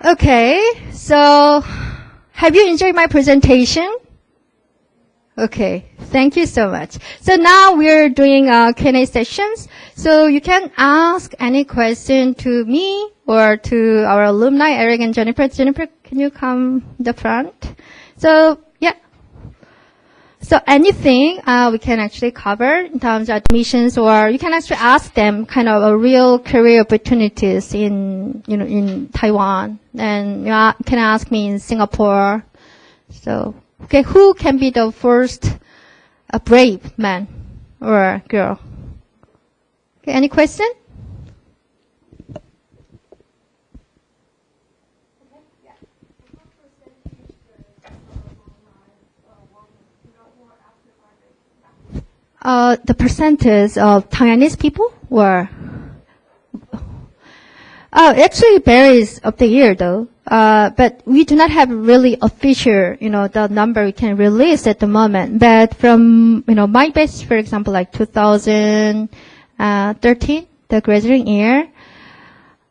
Okay, so have you enjoyed my presentation? Okay, thank you so much. So now we're doing Q&A sessions. So you can ask any question to me or to our alumni, Eric and Jennifer. Jennifer, can you come the front? So, yeah. So anything we can actually cover in terms of admissions, or you can actually ask them kind of a real career opportunities in Taiwan. And you can ask me in Singapore. So, okay, who can be the first brave man or girl? Okay, any question? The percentage of Taiwanese people were actually varies of the year though. But we do not have really official, the number we can release at the moment. But from, my batch, for example, like 2013, the graduating year,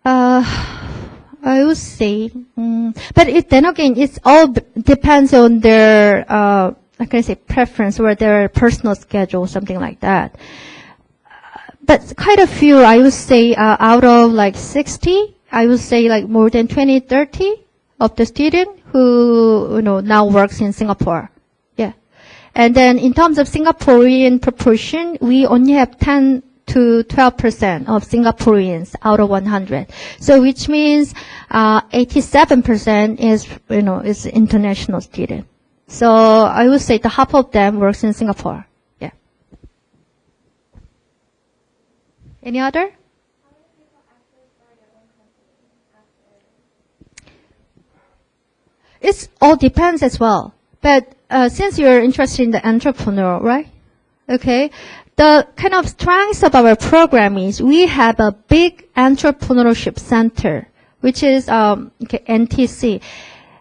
I would say, but then again, it's all depends on their, preference or their personal schedule, something like that. But quite a few, I would say, out of like 60, I would say like more than 20, 30 of the student who, now works in Singapore. Yeah. And then in terms of Singaporean proportion, we only have 10 to 12% of Singaporeans out of 100. So which means, 87% is international student. So I would say the half of them works in Singapore. Yeah. Any other? It all depends as well. But since you're interested in the entrepreneur, right? Okay. The kind of strengths of our program is we have a big entrepreneurship center, which is NTC.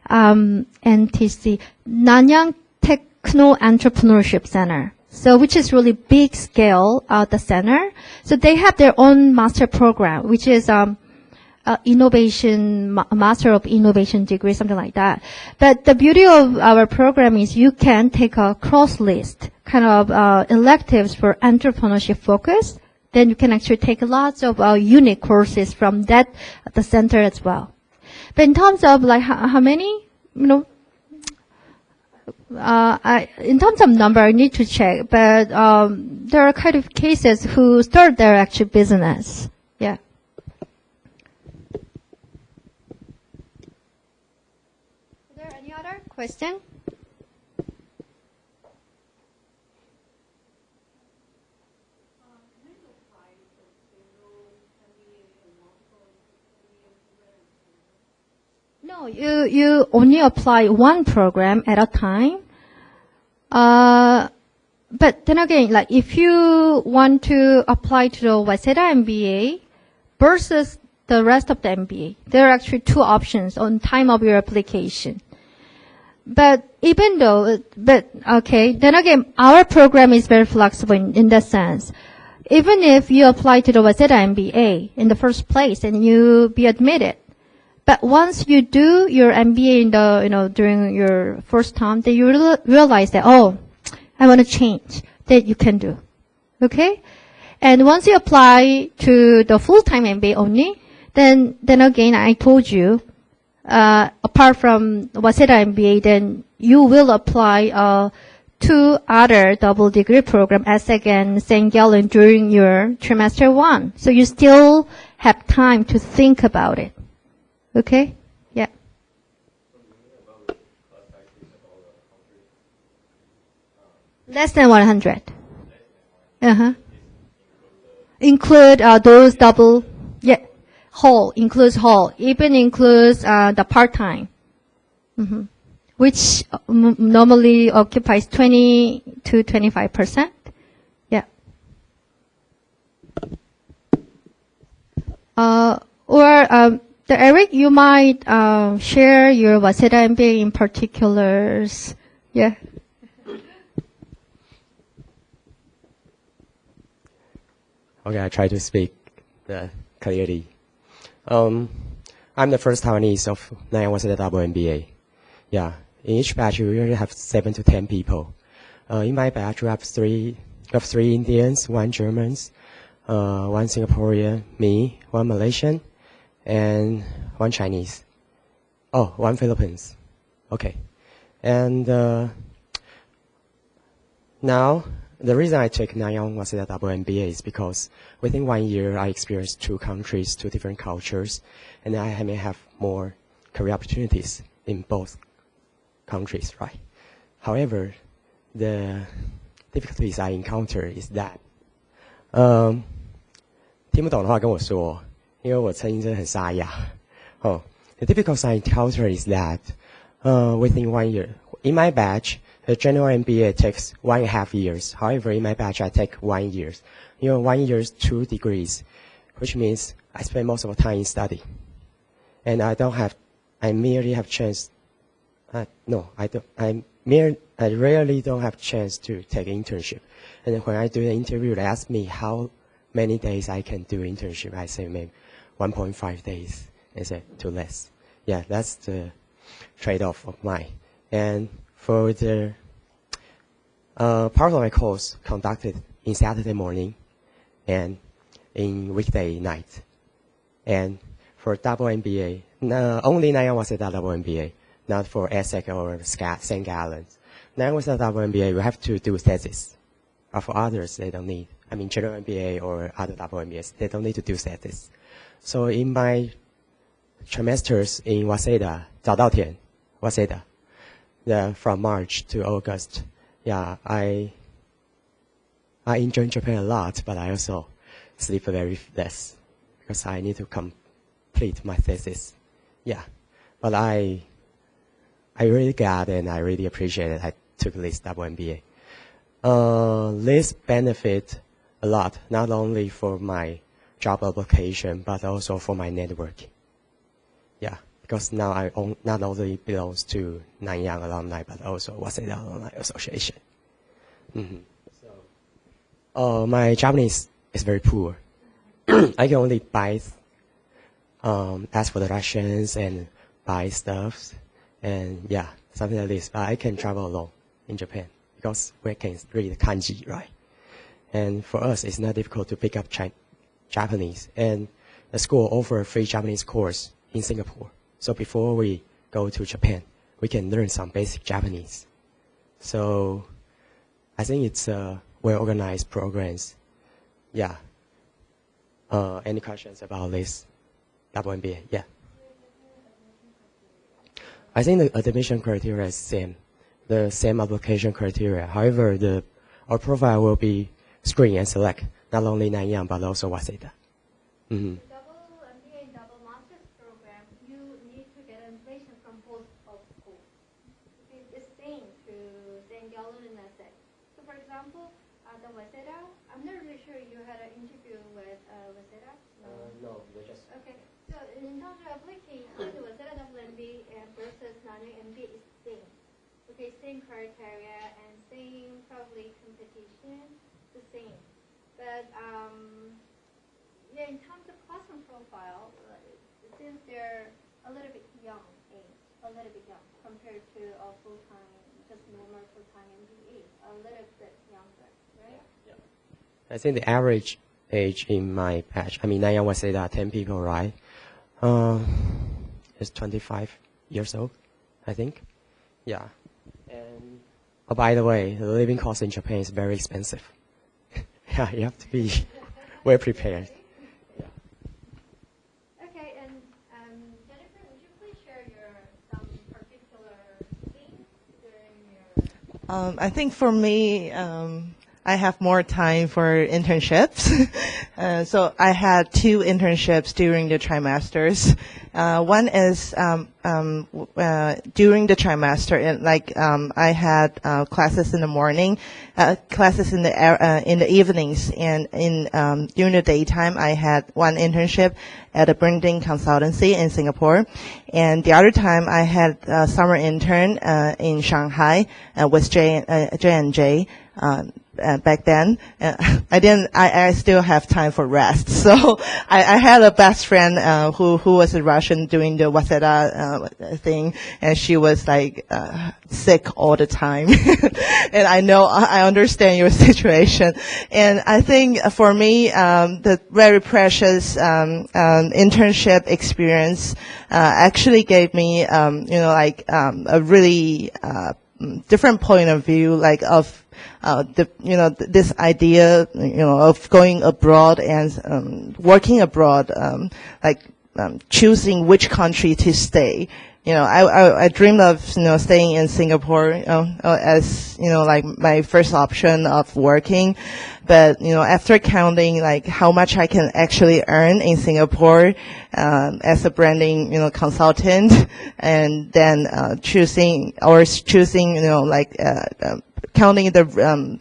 NTC, Nanyang Techno Entrepreneurship Center. So, which is really big scale, the center. So they have their own master program, which is, innovation, master of innovation degree, something like that. But the beauty of our program is you can take a cross list, kind of, electives for entrepreneurship focus. Then you can actually take lots of, unique courses from the center as well. But in terms of like how many, in terms of number, I need to check. But there are kind of cases who start their actual business. Yeah. Is there any other question? No, you only apply one program at a time. But then again, like if you want to apply to the Waseda MBA versus the rest of the MBA, there are actually two options on time of your application. But then again, our program is very flexible in that sense. Even if you apply to the Waseda MBA in the first place and you be admitted, but once you do your MBA during your first time, then you realize that, I want to change, that you can do. Okay? And once you apply to the full-time MBA only, then again, I told you, apart from Waseda MBA, then you will apply, to other double degree program, ESSEC and St. Gallen during your trimester 1. So you still have time to think about it. Okay? Yeah. Less than 100. Uh-huh. Include those double, whole, includes whole, even includes the part-time, which normally occupies 20 to 25%. Yeah. Eric, you might share your Waseda MBA in particulars. Yeah. Okay, I try to speak clearly. I'm the first Taiwanese of Nanyang Waseda double MBA. Yeah, in each batch we usually have 7 to 10 people. In my batch we have three Indians, 1 Germans, 1 Singaporean, me, 1 Malaysian, and 1 Chinese. Oh, 1 Philippines. Okay. And now, the reason I took Nanyang Waseda double MBA is because within 1 year I experienced 2 countries, 2 different cultures, and I may have more career opportunities in both countries, right? However, the difficulties I encounter is that 听不懂的话跟我说，因为我声音真的很沙哑。The difficulty I encounter is that within 1 year, in my batch, the general MBA takes 1.5 years. However, in my batch, I take 1 year. 因为 1 year is 2 degrees, which means I spend most of the time in study. And I merely have chance. No, I don't. I rarely don't have chance to take internship. And when I do the interview, they ask me how many days I can do internship. I say maybe 1.5 days. They say too less. Yeah, that's the trade-off of mine. And for the part of my course conducted in Saturday morning and in weekday night. And for double MBA, only Nanyang Waseda double MBA, not for ESSEC or St. Gallen's. Nanyang Waseda double MBA, we have to do thesis. But for others, they don't need. I mean, general MBA or other double MBAs, they don't need to do thesis. So in my trimesters in Waseda, 早稻田, Waseda, from March to August, yeah, I enjoy Japan a lot, but I also sleep very less because I need to complete my thesis. Yeah, but I really glad and I really appreciate it. I took this double MBA. This benefit a lot, not only for my job application, but also for my networking. Yeah, because now I not only belongs to Nanyang alumni, but also Waseda Alumni Association. So, my Japanese is very poor. I can only ask for directions and buy stuff, and yeah, something like this. But I can travel alone in Japan because we can read kanji, right? And for us, it's not difficult to pick up Japanese. And the school offers a free Japanese course in Singapore. So before we go to Japan, we can learn some basic Japanese. So I think it's well-organized programs. Yeah. Any questions about this double MBA? Yeah. I think the admission criteria is the same application criteria. However, our profile will be screen and select not only Nanyang but also Waseda. Double MBA and double master's program, you need to get information from both of schools. It's same to St. Gallen and ESSEC. So for example, the Waseda, I'm not really sure you had an interview with Waseda? No, they just... Okay, so in terms of application, the Waseda double MBA versus Nanyang MBA is same. Okay, same criteria and same probably competition, the same. But yeah, in terms of classroom profile, it seems they're a little bit young compared to a full-time, just normal full-time MBA, a little bit younger, right? Yeah. I think the average age in my batch, I mean, Nanyang Waseda, 10 people, right? Is 25 years old, I think. Yeah. And oh, by the way, the living cost in Japan is very expensive. Yeah, you have to be well prepared. Yeah. Okay, and Jennifer, would you please share some particular things during your... I think for me, I have more time for internships. So I had 2 internships during the trimesters. One is during the trimester, and I had classes in the morning, classes in the evenings, and during the daytime I had 1 internship at a branding consultancy in Singapore, and the other time I had a summer intern in Shanghai with J&J. back then. I still have time for rest. So I had a best friend, who was a Russian doing the Waseda, thing, and she was like, sick all the time. And I understand your situation. And I think for me, the very precious, internship experience, actually gave me, a really, different point of view, like of, this idea, of going abroad and, working abroad, choosing which country to stay. I dreamed of, staying in Singapore, as, like my first option of working. But, after counting, like, how much I can actually earn in Singapore, as a branding, consultant, and then, choosing, counting the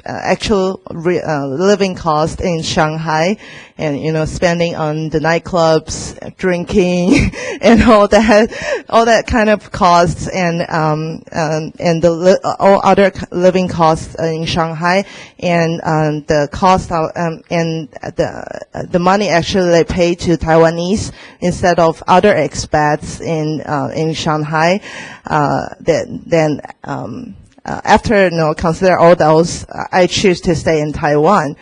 actual living cost in Shanghai, and spending on the nightclubs, drinking, and all that kind of costs, and all other living costs in Shanghai, and the cost of and the money actually they pay to Taiwanese instead of other expats in Shanghai. After consider all those, I choose to stay in Taiwan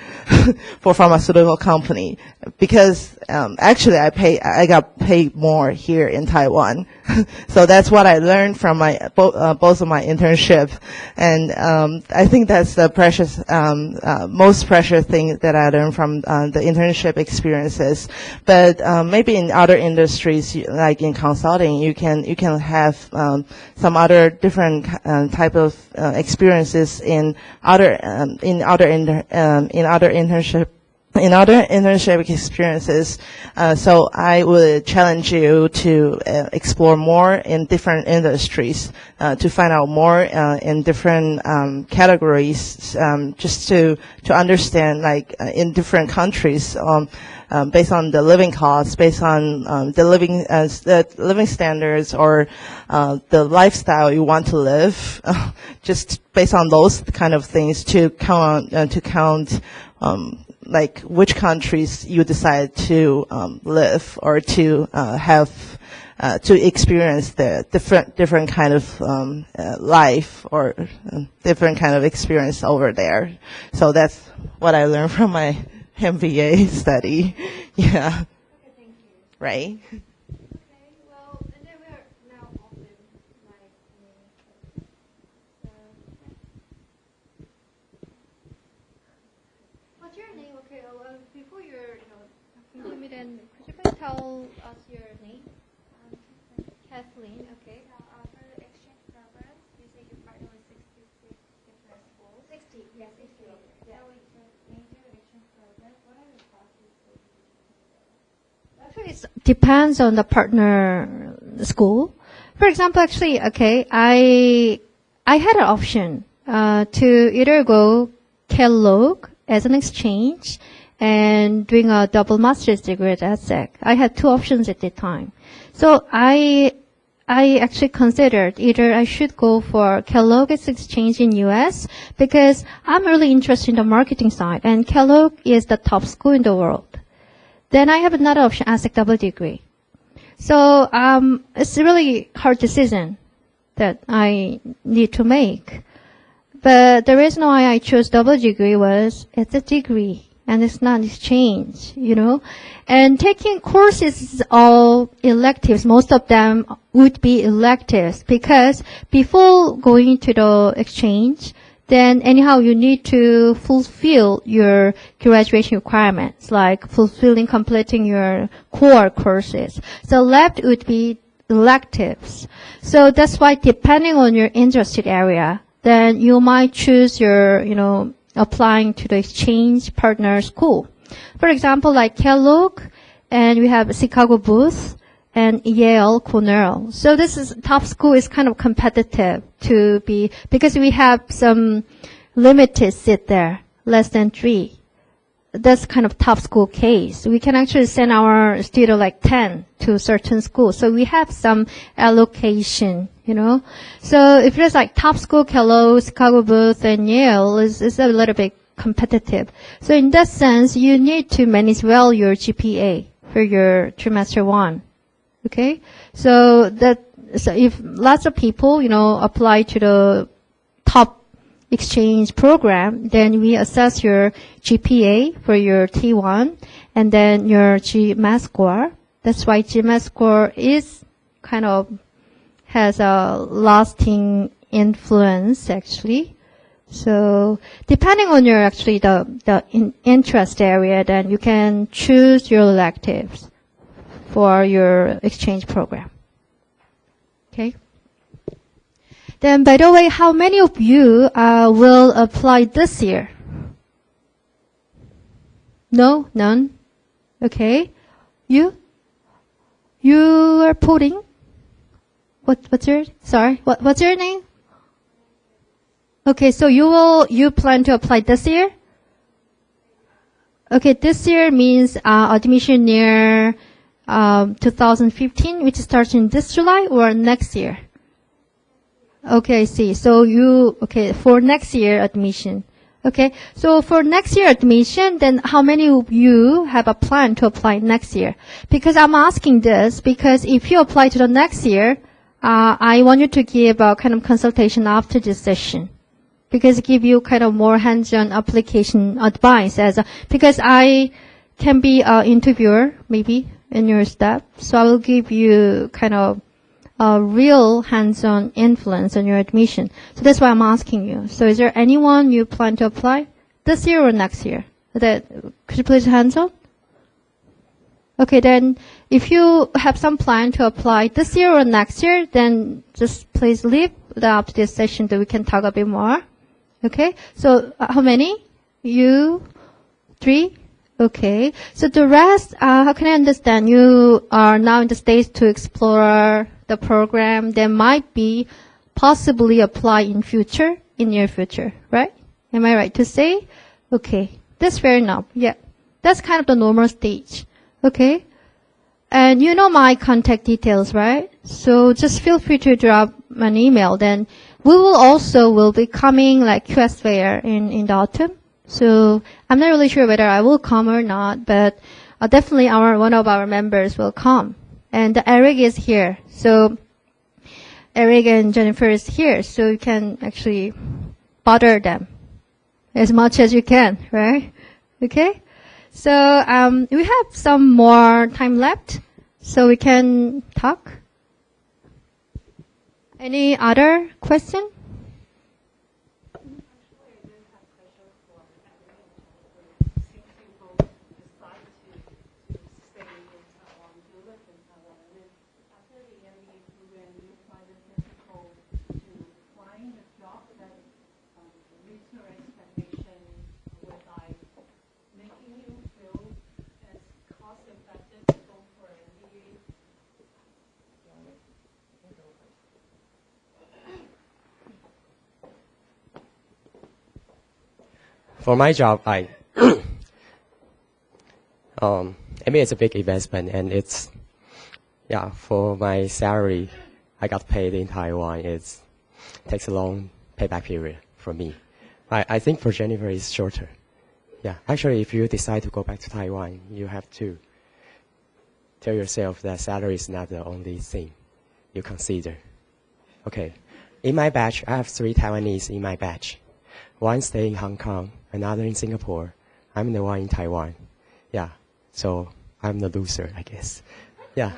for pharmaceutical company because actually I got paid more here in Taiwan. So that's what I learned from my both of my internship, and I think that's the precious most precious thing that I learned from the internship experiences. But maybe in other industries, like in consulting, you can have some other different type of experiences in other internship experiences. So I would challenge you to explore more in different industries, to find out more in different categories, just to understand, like in different countries, based on the living costs, based on the living standards, or the lifestyle you want to live, just based on those kind of things to count like which countries you decide to live or to have to experience the different kind of life or different kind of experience over there. So that's what I learned from my MBA study. Yeah. Okay, thank you. Right. Okay, well, and then we're now open, like, what's your name? Okay, before you're, talking to me, then could you please tell us your name? Kathleen, okay. For the exchange program, you say you partner with 66 different schools. 60, yes, 60. Yeah. So it's a major exchange program. What are the processes? Actually, it depends on the partner school. For example, actually, okay, I had an option to either go Kellogg as an exchange and doing a double master's degree at ESSEC. I had two options at the time. So I actually considered either I should go for Kellogg as exchange in US because I'm really interested in the marketing side, and Kellogg is the top school in the world. Then I have another option, ESSEC double degree. So it's a really hard decision that I need to make. But the reason why I chose double degree was it's a degree and it's not exchange, And taking courses is all electives. Most of them would be electives because before going to the exchange, then anyhow you need to fulfill your graduation requirements, like completing your core courses. So left would be electives. So that's why depending on your interested area, then you might choose your, applying to the exchange partner school. For example, like Kellogg, and we have Chicago Booth, and Yale, Cornell. So this is top school is kind of competitive to be, because we have some limited seat there, less than 3. That's kind of top school case. We can actually send our student like 10 to certain schools. So we have some allocation, So if there's like top school, Kellogg, Chicago Booth, and Yale is a little bit competitive. So in that sense, you need to manage well your GPA for your trimester 1. Okay? So if lots of people, apply to the top exchange program, then we assess your GPA for your T1 and then your GMAT score. That's why GMAT score is kind of has a lasting influence actually. So depending on your actually the interest area, then you can choose your electives for your exchange program. Okay. Then, by the way, how many of you will apply this year? No, none. Okay. You are putting. What's your name? Okay, so you plan to apply this year? Okay, this year means admission near 2015, which starts in this July, or next year? Okay, I see. So for next year admission. Okay, so for next year admission, then how many of you have a plan to apply next year? Because I'm asking this because if you apply to the next year, I want you to give a kind of consultation after this session. Because it give you kind of more hands-on application advice because I can be an interviewer maybe in your step. So I will give you kind of a real hands-on influence on your admission. So that's why I'm asking you. So is there anyone you plan to apply this year or next year? Could you please hands on? Okay, then if you have some plan to apply this year or next year, then just please leave after this session that we can talk a bit more. Okay, so how many? You? 3? Okay, so the rest, how can I understand? You are now in the stage to explore the program that might be possibly apply in near future, right? Am I right to say? Okay, that's fair enough. Yeah, that's kind of the normal stage. Okay, and you know my contact details, right? So just feel free to drop an email. Then we will be coming like QS fair in the autumn. So I'm not really sure whether I will come or not, but definitely one of our members will come. And Eric is here. So Eric and Jennifer is here. So you can actually bother them as much as you can, right? Okay. So we have some more time left, so we can talk. Any other question? For my job, MBA is a big investment, and for my salary, I got paid in Taiwan. It takes a long payback period for me. I think for Jennifer it's shorter. Yeah, actually, if you decide to go back to Taiwan, you have to tell yourself that salary is not the only thing you consider. Okay, in my batch, I have 3 Taiwanese in my batch. One stay in Hong Kong, another in Singapore. I'm the one in Taiwan. Yeah, so I'm the loser, I guess. Yeah.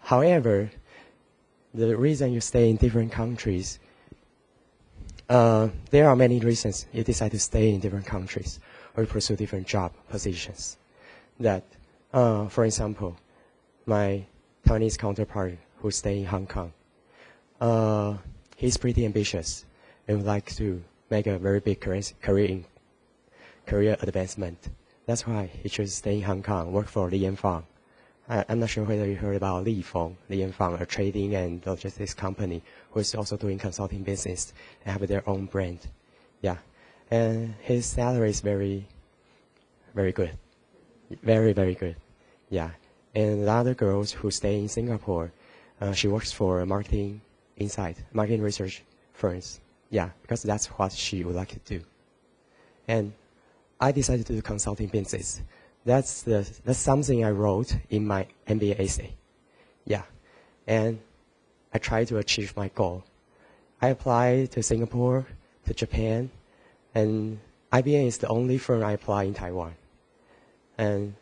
However, the reason you stay in different countries, there are many reasons you decide to stay in different countries or pursue different job positions. That, for example, my Taiwanese counterpart who stay in Hong Kong, he's pretty ambitious and would like to make a very big career advancement. That's why he chose to stay in Hong Kong, work for Li Yanfang. I'm not sure whether you heard about Li Yanfang, a trading and logistics company who is also doing consulting business. They have their own brand. Yeah. And his salary is very, very good. Very, very good. Yeah. And the other girls who stay in Singapore, she works for marketing research firms. Yeah, because that's what she would like to do. and I decided to do consulting business. That's something I wrote in my MBA essay. Yeah, and I tried to achieve my goal. I applied to Singapore, to Japan, and IBM is the only firm I apply in Taiwan. And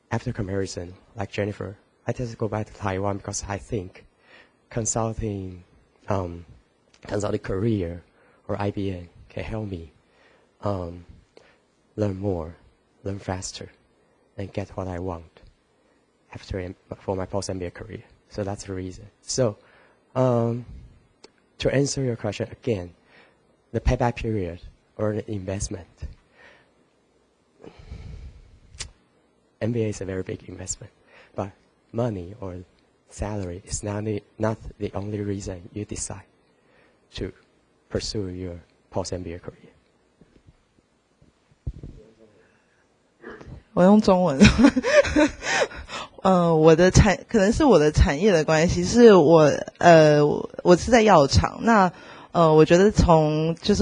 after comparison, like Jennifer, I just go back to Taiwan because I think consulting career or IBM can help me learn more, learn faster, and get what I want for my post-MBA career. So that's the reason. So to answer your question again, the payback period or the investment. MBA is a very big investment, but money or salary is not the only reason you decide to pursue your post-MBA career. 我用中文。可能是我的产业的关系，是我是在药厂。那我觉得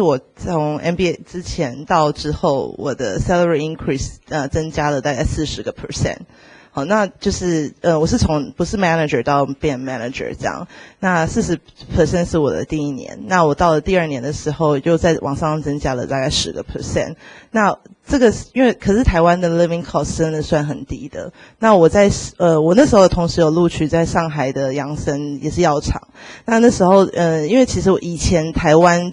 我从 MBA 之前到之后，我的 salary increase 增加了大概40%。好，那就是我是从不是 manager 到变 manager 这样。那40% 是我的第一年，那我到了第二年的时候，又在往上增加了大概10%。那这个可是台湾的 living cost 真的算很低的。那我那时候同时有录取在上海的杨森，也是药厂。那时候因为其实我以前台湾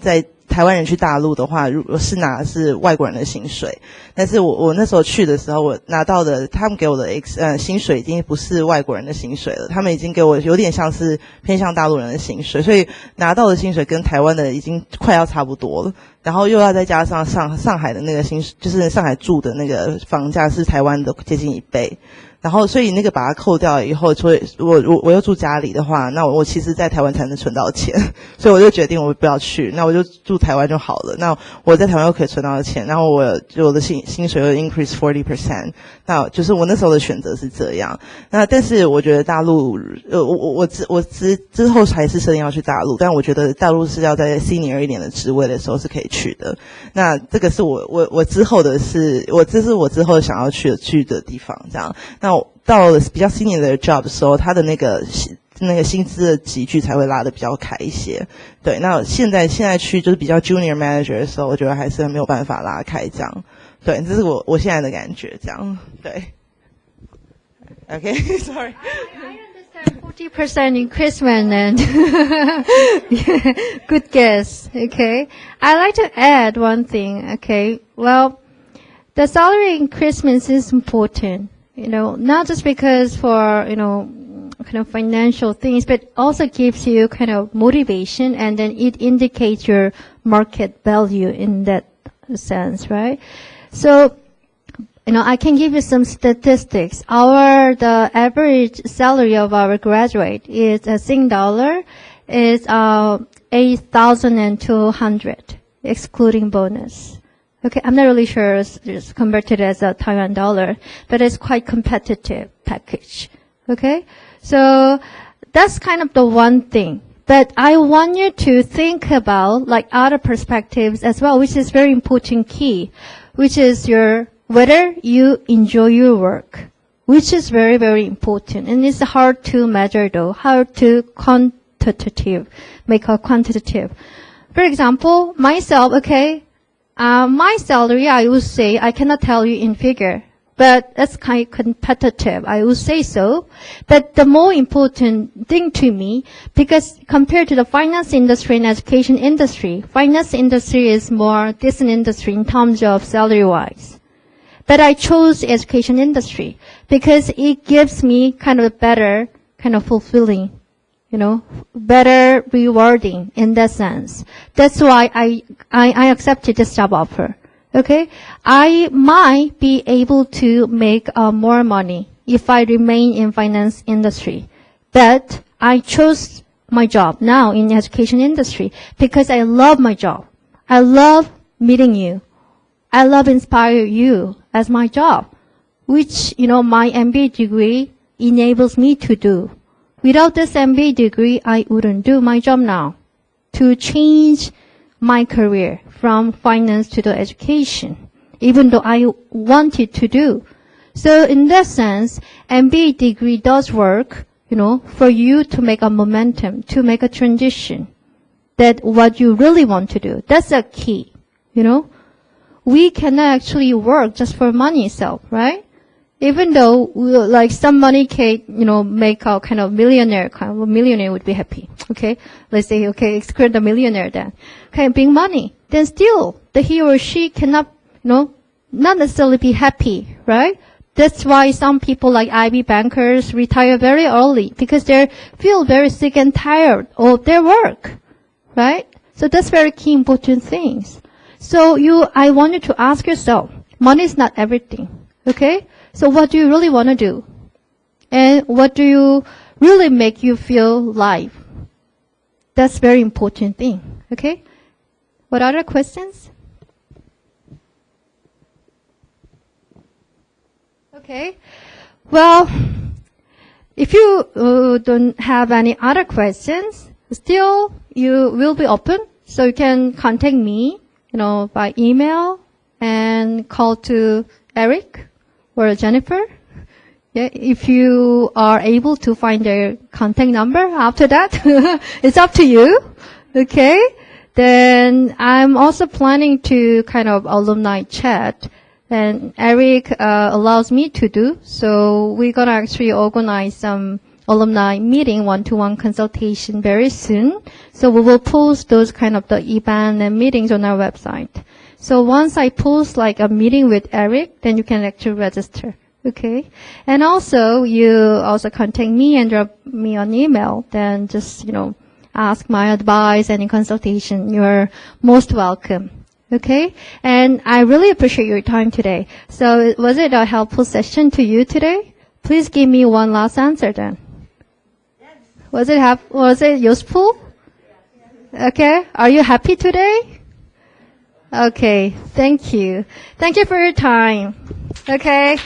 人去大陆的话，如果是拿的是外国人的薪水，但是我那时候去的时候，我拿到的他们给我的薪水已经不是外国人的薪水了，他们已经给我有点像是偏向大陆人的薪水，所以拿到的薪水跟台湾的已经快要差不多了，然后又要再加上上海的那个薪水，就是上海住的那个房价是台湾的接近1倍。然后，所以那个把它扣掉以后，所以我又住家里的话，那我其实在台湾才能存到钱，所以我就决定我不要去，那我就住台湾就好了。那我在台湾又可以存到钱，然后我的薪水又 increase 40%，那就是我那时候的选择是这样。那但是我觉得大陆，我之后还是设定要去大陆，但我觉得大陆是要在 senior 一点的职位的时候是可以去的。那这个是我之后的这是我之后想要去的地方，这样。那到了比较 senior 的 job 的时候，他的那个薪资的级距才会拉得比较开一些。对，那现在去就是比较 junior manager 的时候，我觉得还是没有办法拉开这样。对，这是我现在的感觉这样。对。Okay, sorry. I understand 40% increasement and yeah, good guess. Okay, I'd like to add one thing. Okay, well, the salary increasement is important. Not just because for, kind of financial things, but also gives you kind of motivation, and then it indicates your market value in that sense, right? So, I can give you some statistics. The average salary of our graduate is $8,200, excluding bonus. Okay, I'm not really sure it's converted as a Taiwan dollar, but it's quite competitive package. Okay, so that's kind of the one thing. But I want you to think about like other perspectives as well, which is very important key, which is whether you enjoy your work, which is very, very important. And it's hard to measure though, hard to make a quantitative. For example, myself, okay, my salary, I would say, I cannot tell you in figure, but that's kind of competitive. I would say so. But the more important thing to me, because compared to the finance industry and education industry, finance industry is more decent industry in terms of salary-wise. But I chose education industry because it gives me kind of a better, kind of fulfilling, better rewarding in that sense. That's why I accepted this job offer. Okay? I might be able to make more money if I remain in finance industry. But I chose my job now in education industry because I love my job. I love meeting you. I love inspire you as my job, which, my MBA degree enables me to do. Without this MBA degree, I wouldn't do my job now. To change my career from finance to the education, even though I wanted to do. So in that sense, MBA degree does work, for you to make a momentum, to make a transition. That what you really want to do. That's a key, We cannot actually work just for money itself, right? Even though, like some money can, make a kind of millionaire, a millionaire would be happy, okay? Let's say, okay, exclude the millionaire then. Okay, big money. Then still, he or she cannot, not necessarily be happy, right? That's why some people like IB bankers retire very early because they feel very sick and tired of their work, right? So that's very key important things. So I want you to ask yourself, money is not everything, okay? So what do you really want to do? And what do you really make you feel alive? That's very important thing, okay? What other questions? Okay. Well, if you don't have any other questions, still you will be open. So you can contact me, by email and call to Eric or Jennifer. Yeah, if you are able to find their contact number after that, it's up to you. Okay. Then I'm also planning to kind of alumni chat. And Eric allows me to do. So we're going to actually organize some alumni meeting, one-to-one consultation very soon. So we will post those kind of the event and meetings on our website. So once I post like a meeting with Eric, then you can actually register. Okay. And also you also contact me and drop me an email. Then just, ask my advice, any consultation. You're most welcome. Okay? And I really appreciate your time today. So was it a helpful session to you today? Please give me one last answer then. Yes. Was it useful? Okay. Are you happy today? Okay. Thank you. Thank you for your time. Okay.